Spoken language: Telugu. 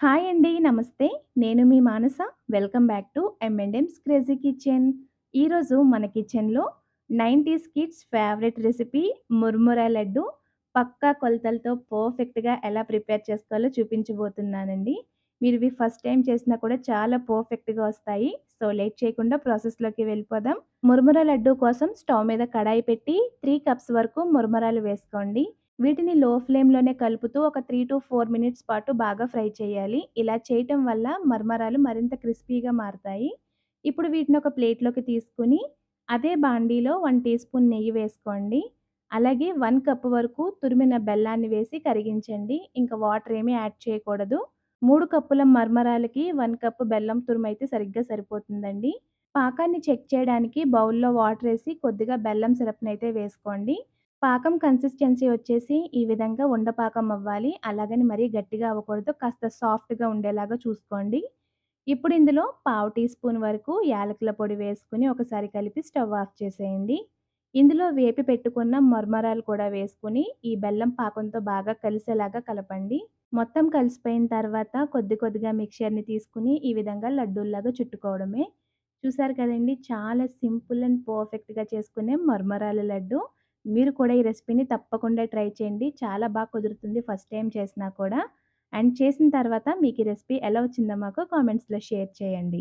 హాయ్ అండి. నమస్తే. నేను మీ Manasa. Welcome back to M&M's crazy kitchen. ఈరోజు మన కిచెన్‌లో 90స్ kids favourite recipe murmura laddu పక్కా కొలతలతో పర్ఫెక్ట్‌గా ఎలా ప్రిపేర్ చేసుకోవాలో చూపించబోతున్నానండి. మీరు ఇవి ఫస్ట్ టైమ్ చేసినా కూడా చాలా పర్ఫెక్ట్‌గా వస్తాయి. సో, లేట్ చేయకుండా ప్రాసెస్‌లోకి వెళ్ళిపోదాం. మురుమురా లడ్డు కోసం స్టవ్ మీద కడాయి పెట్టి 3 కప్స్ వరకు మురమరాలు వేసుకోండి. వీటిని లో ఫ్లేమ్‌లోనే కలుపుతూ ఒక 3-4 మినిట్స్ పాటు బాగా ఫ్రై చేయాలి. ఇలా చేయటం వల్ల మరమరాలు మరింత క్రిస్పీగా మారతాయి. ఇప్పుడు వీటిని ఒక ప్లేట్‌లోకి తీసుకొని, అదే బాండీలో 1 టీ స్పూన్ నెయ్యి వేసుకోండి. అలాగే 1 కప్ వరకు తురిమిన బెల్లాన్ని వేసి కరిగించండి. ఇంక వాటర్ ఏమీ యాడ్ చేయకూడదు. 3 కప్పుల మరమరాలకి 1 కప్ బెల్లం తురుమైతే సరిగ్గా సరిపోతుందండి. పాకాన్ని చెక్ చేయడానికి బౌల్‌లో వాటరేసి కొద్దిగా బెల్లం సిరప్‌నైతే వేసుకోండి. పాకం కన్సిస్టెన్సీ వచ్చేసి ఈ విధంగా ఉండపాకం అవ్వాలి. అలాగని మరీ గట్టిగా అవ్వకూడదు. కాస్త సాఫ్ట్‌గా ఉండేలాగా చూసుకోండి. ఇప్పుడు ఇందులో పావు టీ స్పూన్ వరకు యాలకుల పొడి వేసుకొని ఒకసారి కలిపి స్టవ్ ఆఫ్ చేసేయండి. ఇందులో వేపి పెట్టుకున్న మరమరాలు కూడా వేసుకొని ఈ బెల్లం పాకంతో బాగా కలిసేలాగా కలపండి. మొత్తం కలిసిపోయిన తర్వాత కొద్ది కొద్దిగా మిక్చర్‌ని తీసుకొని ఈ విధంగా లడ్డూల్లాగా చుట్టుకోవడమే. చూసారు కదండీ! చాలా సింపుల్ అండ్ పర్ఫెక్ట్‌గా చేసుకునే మరమరాల లడ్డు. మీరు కూడా ఈ రెసిపీని తప్పకుండా ట్రై చేయండి. చాలా కుదురుతుంది ఫస్ట్ టైమ్ చేసినా కూడా. అండ్ చేసిన తర్వాత మీకు ఈ రెసిపీ ఎలా వచ్చిందో మాకు కామెంట్స్‌లో షేర్ చేయండి.